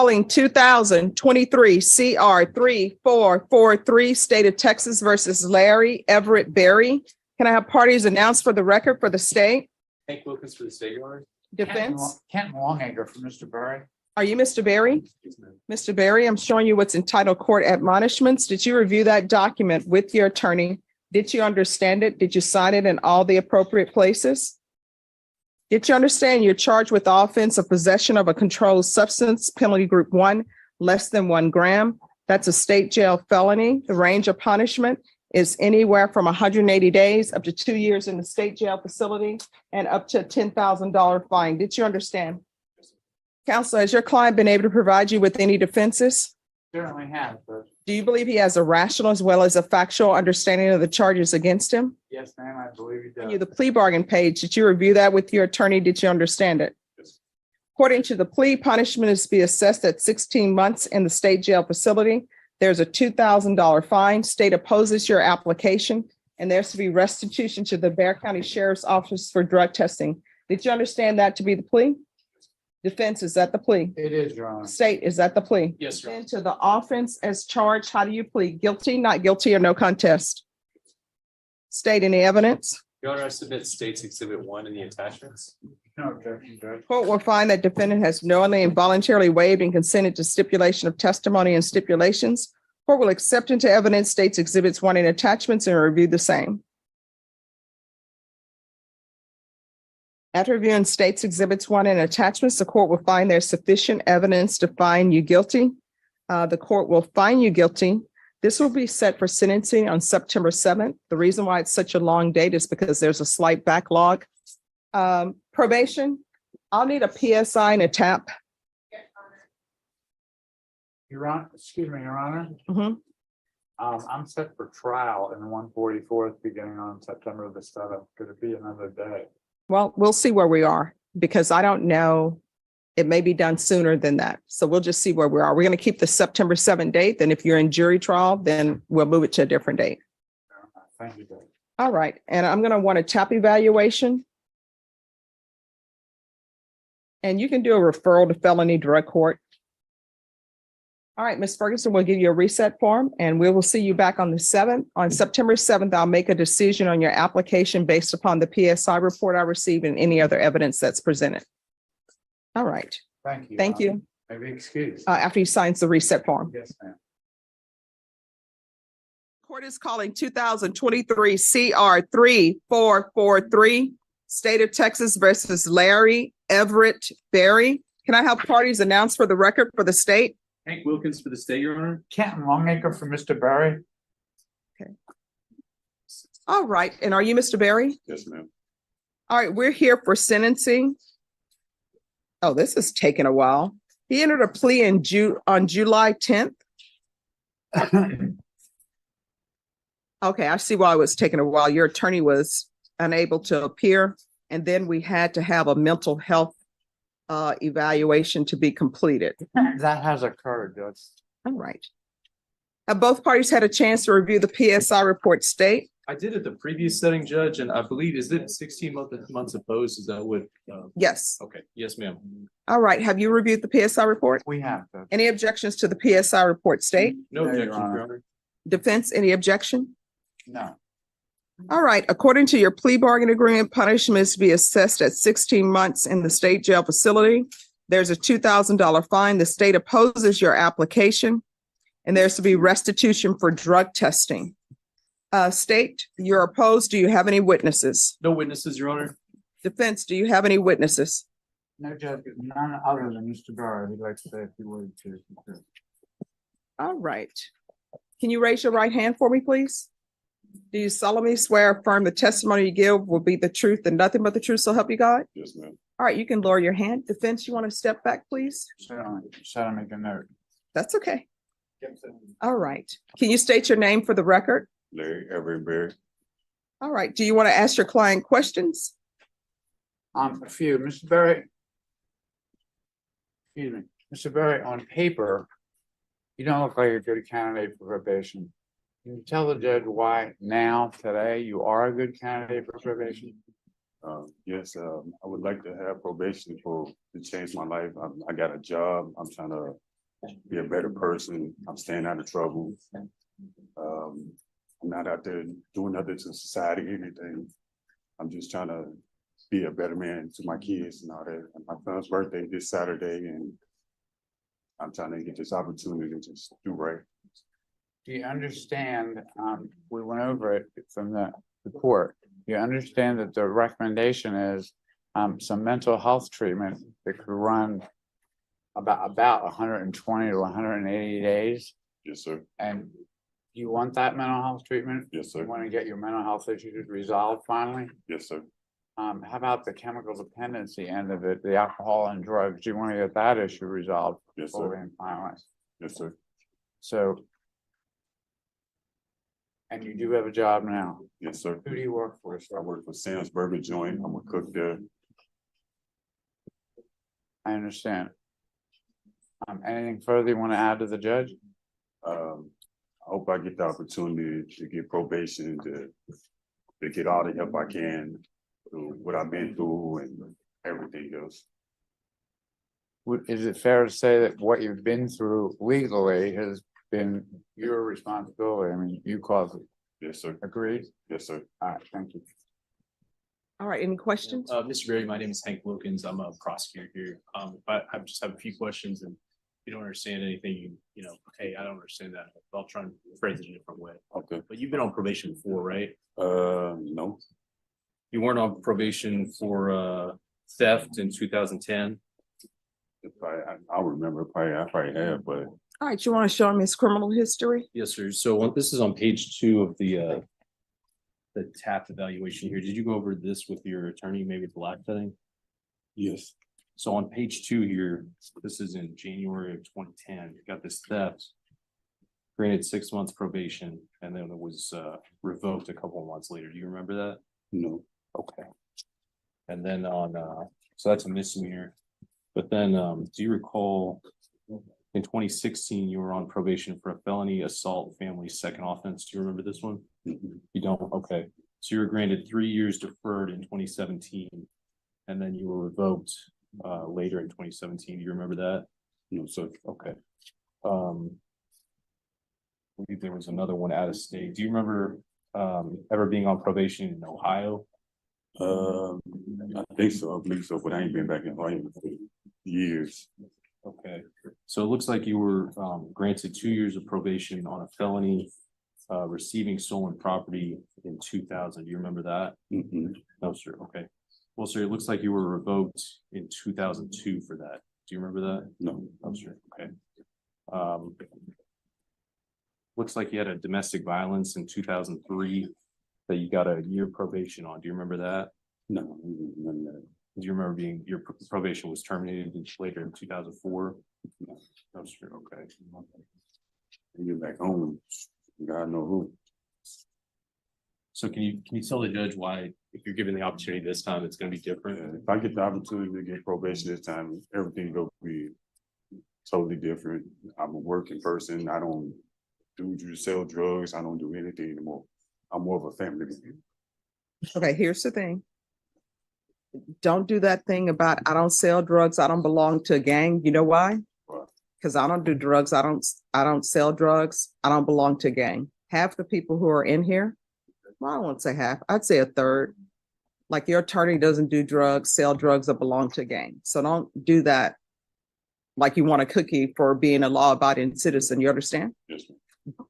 Calling 2023 CR 3443, State of Texas versus Larry Everett Berry. Can I have parties announced for the record for the state? Hank Wilkins for the state, Your Honor. Defense. Kent Longacre for Mr. Berry. Are you Mr. Berry? Yes, ma'am. Mr. Berry, I'm showing you what's entitled Court Admonishments. Did you review that document with your attorney? Did you understand it? Did you sign it in all the appropriate places? Did you understand you're charged with the offense of possession of a controlled substance, penalty group 1, less than 1 gram? That's a state jail felony. The range of punishment is anywhere from 180 days up to 2 years in the state jail facility and up to a $10,000 fine. Did you understand? Counsel, has your client been able to provide you with any defenses? Certainly have, but Do you believe he has a rational as well as a factual understanding of the charges against him? yes, ma'am, I believe he You, does. the plea bargain page, did you review that with your attorney? Did you understand it? Yes. According to the plea, punishment is to be assessed at 16 months in the state jail facility. There's a $2,000 fine. State opposes your application, and there's to be restitution to the Bexar County Sheriff's Office for drug testing. Did you understand that to be the plea? Defense, is that the plea? It is, Your Honor. State, is that the plea? Yes, Your Honor. And to the offense as charged, how do you plead? Guilty, not guilty, or no contest? State, any evidence? Your Honor, I submit State's Exhibit 1 in the attachments. No objection, Judge. Court will find that defendant has knowingly and voluntarily waived and consented to stipulation of testimony and stipulations. Court will accept into evidence State's Exhibits 1 and attachments and review the same. After reviewing State's Exhibits 1 and attachments, the court will find there's sufficient evidence to find you guilty. The court will find you guilty. This will be set for sentencing on September 7th. The reason why it's such a long date is because there's a slight backlog. Probation, I'll need a PSI and a TAP. Your Honor, excuse me, Your Honor. Mhm. I'm set for trial in 144th beginning on September the 7th. Could it be another day? Well, we'll see where we are because I don't know. It may be done sooner than that. So we'll just see where we are. We're going to keep the September 7th date. Then if you're in jury trial, then we'll move it to a different date. Thank you, Judge. All right. And I'm going to want a TAP evaluation. And you can do a referral to felony drug court. All right, Ms. Ferguson, we'll give you a reset form and we will see you back on the 7th. On September 7th, I'll make a decision on your application based upon the PSI report I received and any other evidence that's presented. All right, Thank you. Your thank Honor. you. Maybe excused. After he signs the reset form. Yes, ma'am. Court is calling 2023 CR 3443, State of Texas versus Larry Everett Berry. Can I have parties announced for the record for the state? Hank Wilkins for the state, Your Honor. Kent Longacre for Mr. Berry. All right, and are you Mr. Berry? Yes, ma'am. All right, we're here for sentencing. Oh, this is taking a while. He entered a plea on July 10th. Okay, I see why it was taking a while. Your attorney was unable to appear, and then we had to have a mental health evaluation to be completed. That has occurred, Judge. All right. Have both parties had a chance to review the PSI report state? I did at the previous setting, Judge, and I believe, is it 16 months opposed? Is that what? Yes. Okay, yes, ma'am. All right. Have you reviewed the PSI report? We have, Judge. Any objections to the PSI report state? No No, Your objection, Honor. Your Honor. Defense, any objection? No. All right. According to your plea bargain agreement, punishment is to be assessed at 16 months in the state jail facility. There's a $2,000 fine. The state opposes your application, and there's to be restitution for drug testing. State, you're opposed. Do you have any witnesses? No witnesses, Your Honor. Defense, do you have any witnesses? No, Judge, none other than Mr. Berry. He'd like to say a few words to. All right. Can you raise your right hand for me, please? Do you solemnly swear or affirm the testimony you give will be the truth and nothing but the truth, so help you God? Yes, ma'am. All right, you can lower your hand. Defense, you want to step back, please? Certainly, should I make a note? That's okay. All right. Can you state your name for the record? Larry Everett Berry. All right. Do you want to ask your client questions? A few, Mr. Berry. Excuse me, Mr. Berry, on paper, you don't look like a good candidate for probation. Can you tell the judge why now, today, you are a good candidate for probation? Yes, I would like to have probation to change my life. I got a job. I'm trying to be a better person. I'm staying out of trouble. I'm not out there doing nothing to society, anything. I'm just trying to be a better man to my kids and all that. And my son's birthday this Saturday, and I'm trying to get this opportunity to just do right. Do you understand, we went over it from the court. You understand that the recommendation is some mental health treatment that could run about 120 to 180 days. Yes, sir. And you want that mental health treatment? Yes, You sir. want to get your mental health issues resolved finally? Yes, sir. How about the chemical dependency end of it, the alcohol and drugs? Do you want to get that issue resolved Yes, fully sir. and finalized? Yes, sir. So. And you do have a job now. Yes, sir. Who do you work for, I sir? work for Sam's Burger Joint. I'm a cook there. I understand. Anything further you want to add to the judge? I hope I get the opportunity to get probation, to get all the help I can through what I've been through and everything else. Is it fair to say that what you've been through legally has been your responsibility? I mean, you caused it. Yes, sir. Agreed? Yes, sir. All right, thank you. All right, any questions? Mr. Berry, my name is Hank Wilkins. I'm a prosecutor here. I just have a few questions, and if you don't understand anything, you know, hey, I don't understand that. I'll try and phrase it in a different way. Okay. But you've been on probation before, right? No. You weren't on probation for theft in 2010. If I'll remember, I probably have, but All right, you want to show him his criminal history? Yes, sir. So this is on page 2 of the TAP evaluation here. Did you go over this with your attorney, maybe at the last setting? yes. So on page 2 here, this is in January of 2010, you got this theft. Granted 6 months probation, and then it was revoked a couple of months later. Do you remember that? No. Okay. And then on so that's a misdemeanor. But then do you recall in 2016 you were on probation for a felony assault family second offense? Do you remember this one? Mhm. You don't? Okay. So you were granted 3 years deferred in 2017, and then you were revoked later in 2017. Do you remember that? No, sir. Okay. I believe there was another one out of state. Do you remember ever being on probation in Ohio? I think so. I believe so, but I ain't been back in Ohio for years. Okay, so it looks like you were granted 2 years of probation on a felony receiving stolen property in 2000. Do you remember that? Mhm. No, sir. Okay. Well, sir, it looks like you were revoked in 2002 for that. Do you remember that? No. No, sir. Okay. Looks like you had a domestic violence in 2003 that you got a year probation on. Do you remember that? No. None of that. Do you remember being, your probation was terminated later in 2004? No, sir. Okay. I get back home. God know who. So can you tell the judge why, if you're given the opportunity this time, it's gonna be different? If I get the opportunity to get probation this time, everything will be totally different. I'm a working person. I don't sell drugs. I don't do anything anymore. I'm more of a family man. Okay, here's the thing. Don't do that thing about, I don't sell drugs, I don't belong to a gang. You know why? Why? Because I don't do drugs, I don't sell drugs, I don't belong to a gang. Half the people who are in here, well, I won't say half, I'd say a third. Like your attorney doesn't do drugs, sell drugs, or belong to a gang. So don't do that like you want a cookie for being a law-abiding citizen. You understand? Yes, ma'am.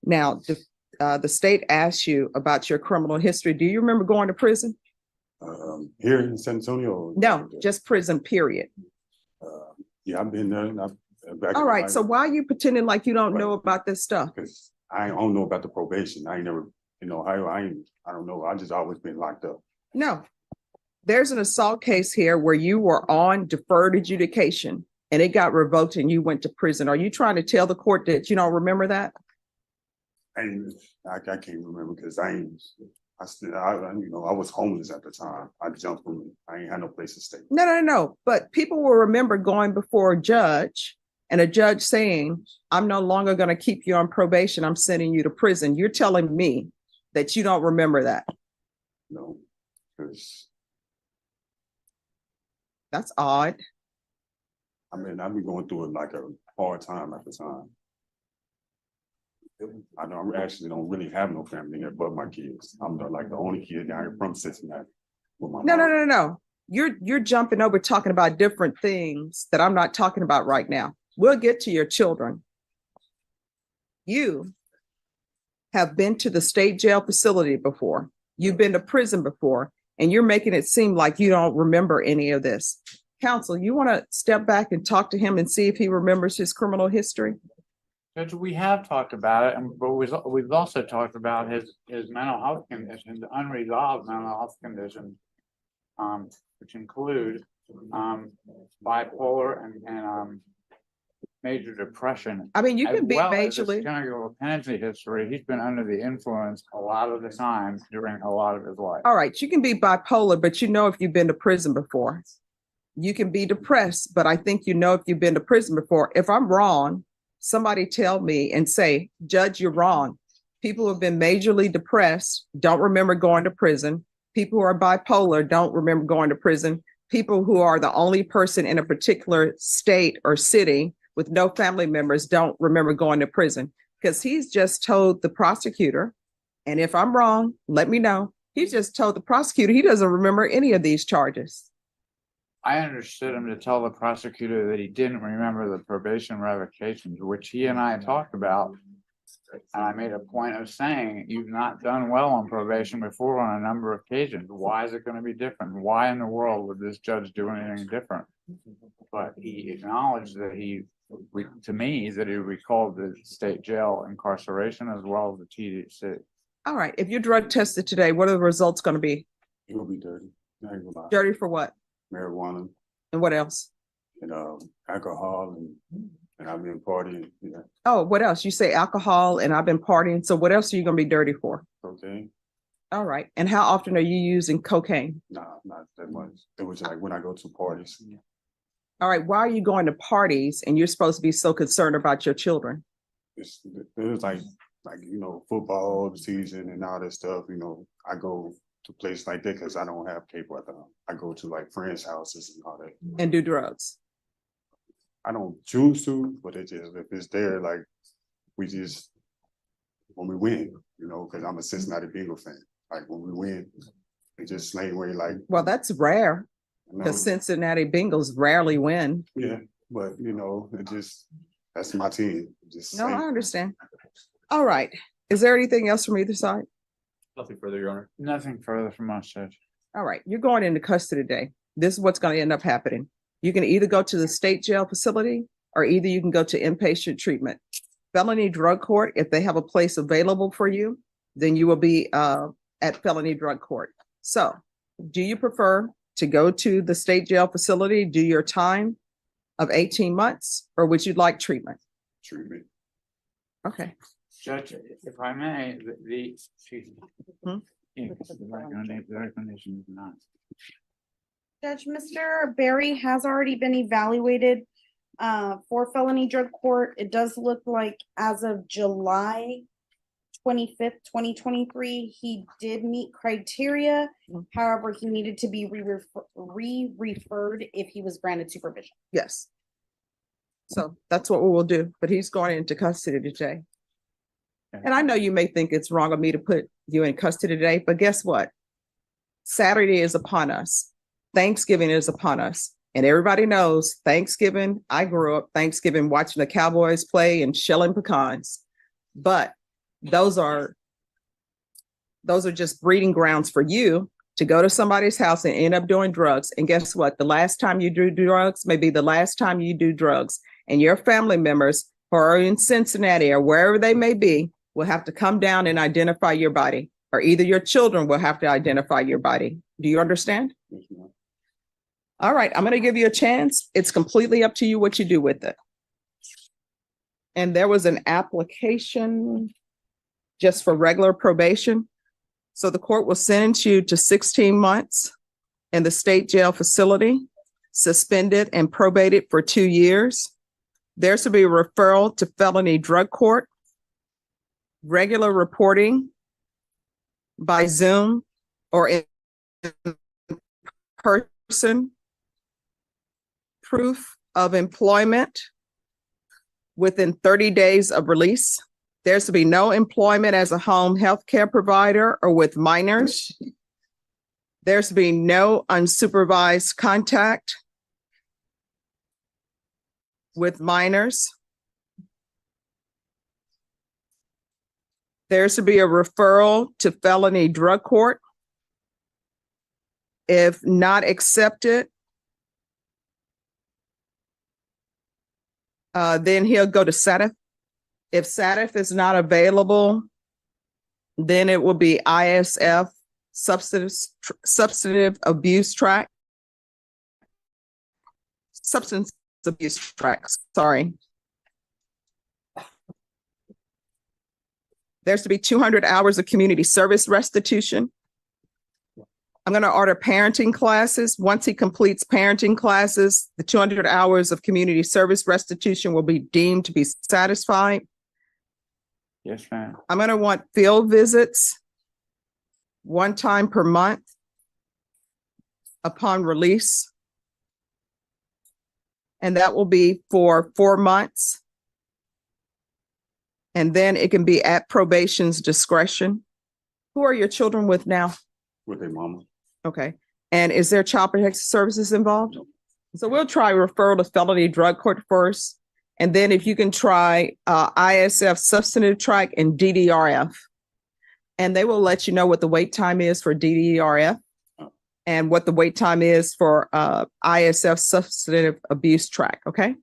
Now, the state asked you about your criminal history. Do you remember going to prison? Here in San Antonio. No, just prison, period. Yeah, I've been there. All right, so why are you pretending like you don't know about this stuff? Because I don't know about the probation. I ain't never, I don't know. I just always been locked up. No. There's an assault case here where you were on deferred adjudication and it got revoked and you went to prison. Are you trying to tell the court that you don't remember that? I can't remember because I was homeless at the time. I jumped from, I ain't had no place to stay. No. But people will remember going before a judge and a judge saying, I'm no longer going to keep you on probation. I'm sending you to prison. You're telling me that you don't remember that. No, because That's odd. I mean, I've been going through it like hard time at the time. I actually don't really have no family here but my kids. I'm like the only kid down here from Cincinnati. With my No, no, mom. no, no, no. You're jumping over talking about different things that I'm not talking about right now. We'll get to your children. You have been to the state jail facility before. You've been to prison before, and you're making it seem like you don't remember any of this. Counsel, you want to step back and talk to him and see if he remembers his criminal history? Judge, we have talked about it, but we've also talked about his mental health conditions, unresolved mental health conditions. Which include bipolar and major depression. I mean, you As can be well as his majorly. penitentiary history, he's been under the influence a lot of the time during a lot of his life. All right, you can be bipolar, but you know if you've been to prison before. You can be depressed, but I think you know if you've been to prison before. If I'm wrong, somebody tell me and say, Judge, you're wrong. People who have been majorly depressed don't remember going to prison. People who are bipolar don't remember going to prison. People who are the only person in a particular state or city with no family members don't remember going to prison, because he's just told the prosecutor, and if I'm wrong, let me know. He's just told the prosecutor he doesn't remember any of these charges. I understood him to tell the prosecutor that he didn't remember the probation revocations, which he and I talked about. And I made a point of saying, you've not done well on probation before on a number of occasions. Why is it going to be different? Why in the world would this judge do anything different? But he acknowledged that to me, that he recalled the state jail incarceration as well as the TDC. All right, if you're drug tested today, what are the results going to be? It will be dirty. I ain't gonna lie. Dirty for what? Marijuana And what else? and alcohol and I've been partying, Oh, what else? You say alcohol and I've been partying. So what else are you going to be dirty for? cocaine. All right. And how often are you using cocaine? Nah, not that much. It was like when I go to parties. All right. Why are you going to parties and you're supposed to be so concerned about your children? It was like football season and all that stuff. I go to places like that because I don't have cable at the home. I go to like friends' houses and all that. And do drugs? I don't choose to, but it just if it's there, like we just when we win, because I'm a Cincinnati Bengal fan. Like when we win, it just slang away like. Well, that's rare. The Cincinnati Bengals rarely win. Yeah, but it just that's my team. Just No, I understand. All right. Is there anything else from either side? Nothing further, Your Honor. Nothing further from us, Judge. All right. You're going into custody today. This is what's going to end up happening. You can either go to the state jail facility or either you can go to inpatient treatment. Felony drug court, if they have a place available for you, then you will be at felony drug court. So do you prefer to go to the state jail facility, do your time of 18 months, or would you like treatment? treatment. Okay. Judge, if I may, excuse me. Hmm? Yeah, the recommendation is not. Judge, Mr. Barry has already been evaluated for felony drug court. It does look like as of July 25th, 2023, he did meet criteria. However, he needed to be re-referred if he was granted supervision. Yes. So that's what we will do, but he's going into custody today. And I know you may think it's wrong of me to put you in custody today, but guess what? Saturday is upon us. Thanksgiving is upon us. And everybody knows Thanksgiving, I grew up Thanksgiving watching the Cowboys play and shelling pecans. But those are just breeding grounds for you to go to somebody's house and end up doing drugs. And guess what? The last time you do drugs may be the last time you do drugs. And your family members who are in Cincinnati or wherever they may be will have to come down and identify your body, or either your children will have to identify your body. Do you understand? Yes, ma'am. All right, I'm going to give you a chance. It's completely up to you what you do with it. And there was an application just for regular probation. So the court will sentence you to 16 months in the state jail facility, suspended and probated for 2 years. There's to be a referral to felony drug court, regular reporting by Zoom or in person, proof of employment, within 30 days of release. There's to be no employment as a home health care provider or with minors. There's to be no unsupervised contact with minors. There's to be a referral to felony drug court. If not accepted, then he'll go to SATF. If SATF is not available, then it will be ISF, substantive abuse track. Substance abuse tracks, sorry. There's to be 200 hours of community service restitution. I'm going to order parenting classes. Once he completes parenting classes, the 200 hours of community service restitution will be deemed to be satisfied. Yes, ma'am. I'm going to want field visits 1 time per month upon release. And that will be for 4 months. And then it can be at probation's discretion. Who are your children with now? With their mama. Okay. And is there child protective services involved? So we'll try referral to felony drug court first. And then if you can try ISF substantive track and DDRF. And they will let you know what the wait time is for DDRF and what the wait time is for ISF substantive abuse track. Okay.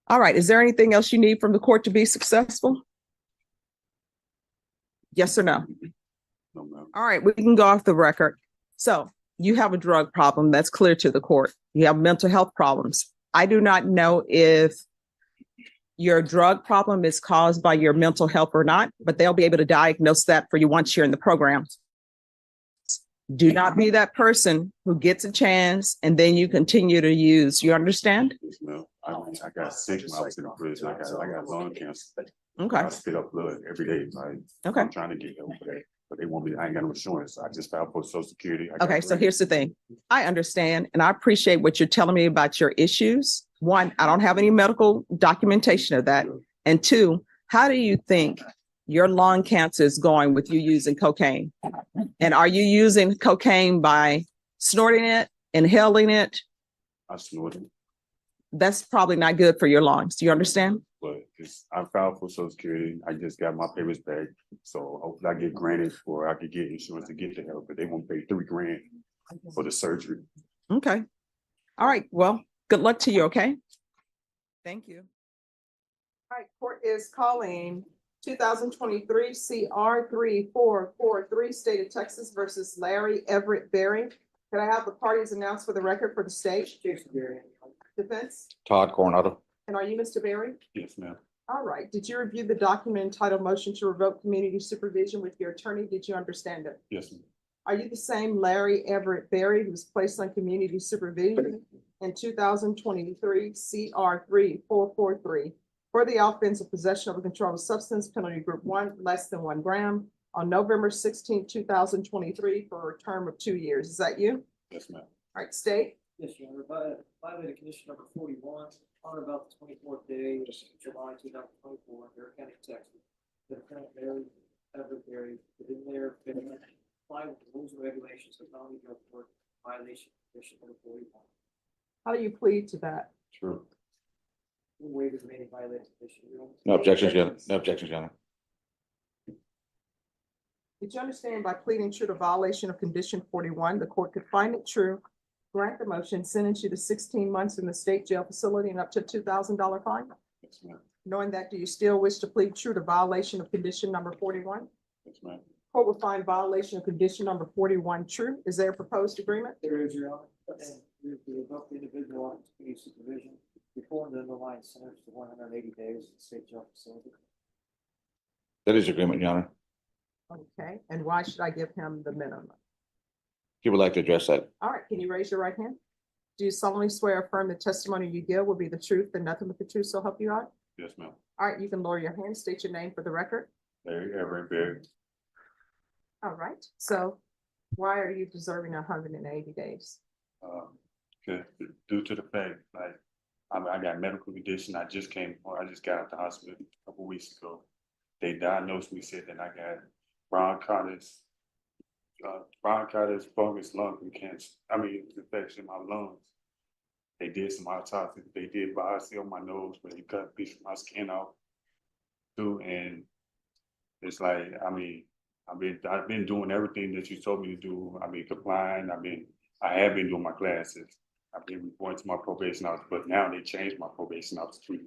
All right. Is there anything else you need from the court to be successful? Yes or no? No, ma'am. All right, we can go off the record. So you have a drug problem. That's clear to the court. You have mental health problems. I do not know if your drug problem is caused by your mental health or not, but they'll be able to diagnose that for you once you're in the program. Do not be that person who gets a chance and then you continue to use. You understand? Yes, ma'am. I got sick when I was in the prison. I got lung cancer. Okay. I spit up blood every day. Okay. I'm trying to get help for that, but they want me. I ain't got no insurance. I just filed for Social Security. Okay, so here's the thing. I understand and I appreciate what you're telling me about your issues. 1, I don't have any medical documentation of that. And 2, how do you think your lung cancer is going with you using cocaine? And are you using cocaine by snorting it, inhaling it? I snorted, That's probably not good for your lungs. Do you understand? but I filed for Social Security. I just got my papers back. So hopefully I get granted or I could get insurance to get the help, but they won't pay $3 grand for the surgery. Okay. All right. Well, good luck to you. Okay. Thank you. All right. Court is calling 2023 CR 3443 State of Texas versus Larry Everett Berry. Can I have the parties announced for the record for the state? Defense? Todd Coronado. And are you Mr. Berry? Yes, ma'am. All right. Did you review the document entitled Motion to Revoke Community Supervision with your attorney? Did you understand it? Yes, ma'am. Are you the same Larry Everett Berry who was placed on community supervision in 2023 CR 3443 for the offense of possession of a controlled substance, penalty group 1, less than 1 gram, on November 16, 2023 for a term of 2 years? Is that you? Yes, ma'am. All right, state. Yes, Your Honor, violated condition number 41 on about the 24th day of July 2024 in Bear County, Texas. The defendant Larry Everett Berry within their comply with the rules and regulations of felony drug court violation condition number 41. How do you plead to that? True. Waive the remaining violated condition. Your Honor. No objections, Your Honor. No objections, Your Honor. Did you understand by pleading true to violation of condition 41, the court could find it true, grant the motion, sentence you to 16 months in the state jail facility and up to $2,000 fine? Yes, ma'am. Knowing that, do you still wish to plead true to violation of condition number 41? Yes, ma'am. Court will find violation of condition number 41 true. Is there a proposed agreement? There is, Your Honor, and we revoke the individual on community supervision before the underlying sentence to 180 days in the state jail facility. That is agreement, Your Honor. Okay, and why should I give him the minimum? He would like to address that. All right, can you raise your right hand? Do you solemnly swear or affirm the testimony you give will be the truth and nothing but the truth, so help you God? Yes, ma'am. All right, you can lower your hand, state your name for the record. Larry Everett Berry. All right, so why are you deserving 180 days? Due to the fact, like, I got medical condition. I just got out the hospital a couple weeks ago. They diagnosed me, said that I got bronchitis, fungus, lung cancer. Infection in my lungs. They did some autopsy. They did biopsy on my nose, but they cut a piece of my skin off too. And it's like, I've been doing everything that you told me to do. Complying. I have been doing my classes. I've been reporting to my probation officer, but now they changed my probation officer to.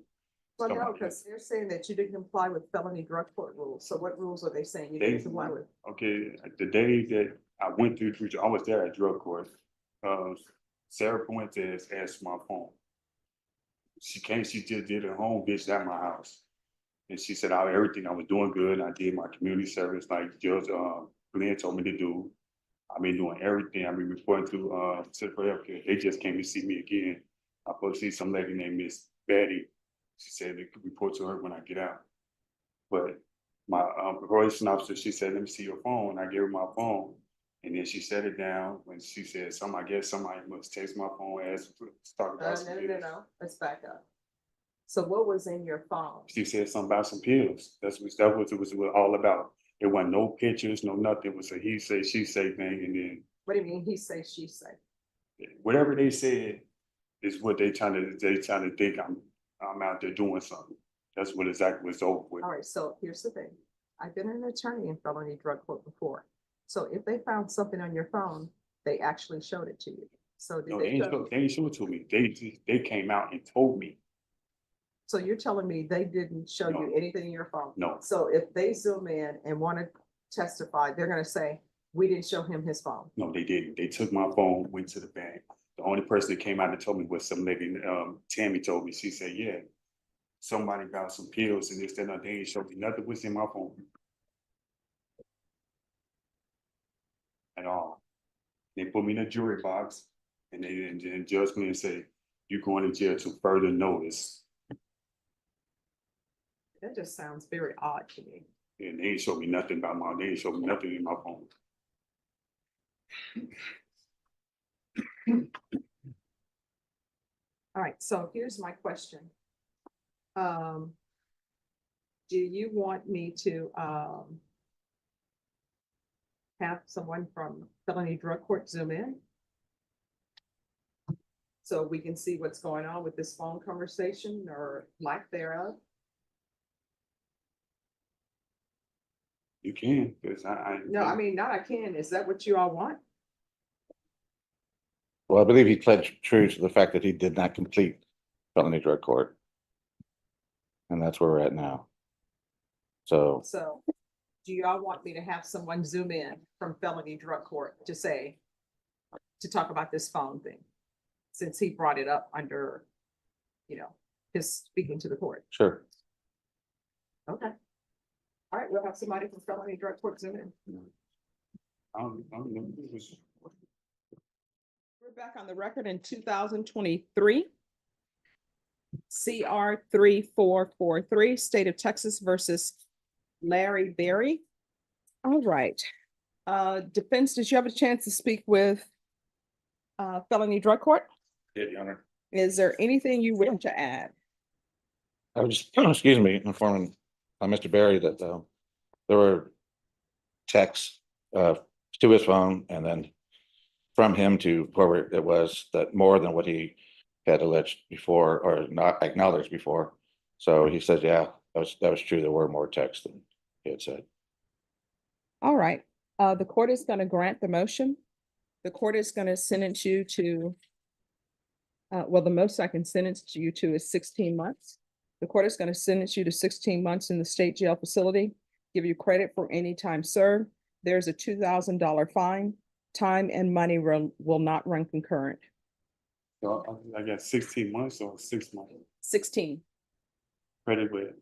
Well, no, because they're saying that you didn't comply with felony drug court rules. So what rules are they saying you They- didn't comply with? Okay, the day that I went through, I was there at drug court. Sarah Fuentes asked for my phone. She came, she just did her home visit at my house. And she said, everything I was doing good. I did my community service like Judge Glenn told me to do. I've been doing everything. I've been reporting to Center for Healthcare. They just came to see me again. I'm supposed to see some lady named Miss Betty. She said they could report to her when I get out. But my probation officer, she said, let me see your phone. I gave her my phone. And then she set it down when she said, I guess somebody must text my phone, ask to talk about some pills. No. Let's back up. So what was in your phone? She said something about some pills. That was it was all about. There wasn't no pictures, no nothing. It was a he say, she say thing. And then What do you mean he say, she say? whatever they said is what they trying to think I'm out there doing something. That's what exactly was over with. All right, so here's the thing. I've been an attorney in felony drug court before. So if they found something on your phone, they actually showed it to you. So did No, they show? they didn't show it to me. They came out and told me. So you're telling me they didn't show No. you anything in your phone? No. So if they zoom in and want to testify, they're gonna say, we didn't show him his phone. No, they didn't. They took my phone, went to the bank. The only person that came out and told me was some lady, Tammy told me. She said, yeah, somebody got some pills and this, that, and they ain't showed me nothing was in my phone. At all. They put me in a jury box and then judge me and say, you're going to jail to further notice. That just sounds very odd to me. And they ain't showed me nothing they ain't showed me nothing in my phone. All right, so here's my question. Do you want me to have someone from felony drug court zoom in? So we can see what's going on with this phone conversation or lack thereof? You can, because No, I mean, not I can. Is that what you all want? Well, I believe he pledged true to the fact that he did not complete felony drug court. And that's where we're at now. So, So do y'all want me to have someone zoom in from felony drug court to say, to talk about this phone thing? Since he brought it up under, his speaking to the court. sure. Okay. All right, we'll have somebody from felony drug court zoom in. I don't know. It was, We're back on the record in 2023. CR 3443, State of Texas versus Larry Berry. All right. Defense, did you have a chance to speak with felony drug court? Yeah, Your Honor. Is there anything you wish to add? I was just, excuse me, informing Mr. Berry that there were texts to his phone and then from him to whoever it was that more than what he had alleged before or not acknowledged before. So he says, yeah, that was true. There were more texts than he had said. All right, the court is going to grant the motion. The court is going to sentence you to, the most I can sentence you to is 16 months. The court is going to sentence you to 16 months in the state jail facility, give you credit for any time served. There's a $2,000 fine. Time and money will not run concurrent. so I got 16 months or 6 months 16. credit with,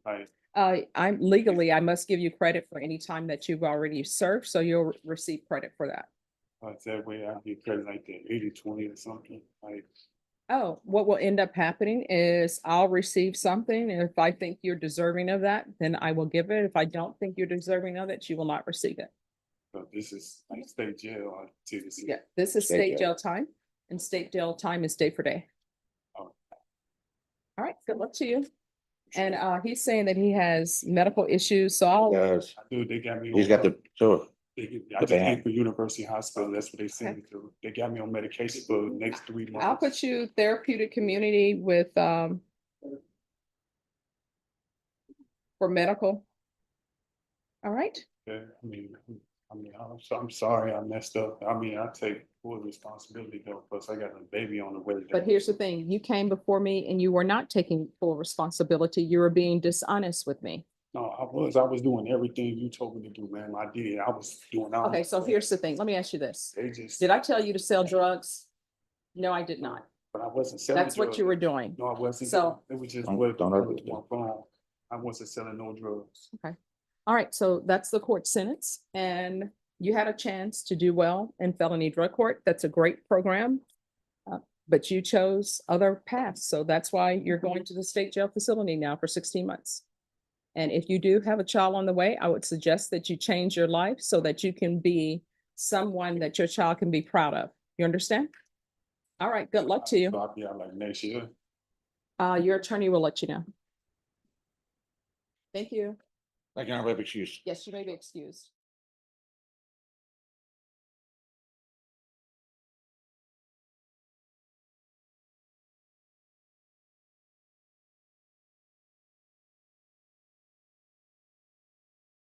I'm legally, I must give you credit for any time that you've already served, so you'll receive credit for that. that way I get credit like the 80-20 or something, like. Oh, what will end up happening is I'll receive something, and if I think you're deserving of that, then I will give it. If I don't think you're deserving of it, you will not receive it. So this is like state jail or Tennessee. Yeah, this is State state jail. jail time, and state jail time is day for day. All right, good luck to you. And he's saying that he has medical issues, so I'll, Does, Dude, they got me. he's got the, so, I just came from University Hospital, that's what they sent me to. They got me on medication for the next 3 months. I'll put you therapeutic community with for medical. All right, Yeah, I'm sorry I messed up. I mean, I take full responsibility though, plus I got a baby on the way. but here's the thing, you came before me and you were not taking full responsibility. You were being dishonest with me. No, I was doing everything you told me to do, man. I did. I was doing all. Okay, so here's the thing. Let me ask you this. They just, Did I tell you to sell drugs? No, I did not. but I wasn't selling. That's what you were doing. No, I wasn't. So- It was just Don't- what don't argue with my phone. I wasn't selling no drugs. All right, so that's the court sentence, and you had a chance to do well in felony drug court. That's a great program. But you chose other paths, so that's why you're going to the state jail facility now for 16 months. And if you do have a child on the way, I would suggest that you change your life so that you can be someone that your child can be proud of. You understand? All right, good luck to you. So I'll be out like next year. Your attorney will let you know. Thank you. I can have excuse. Yes, you may be excused.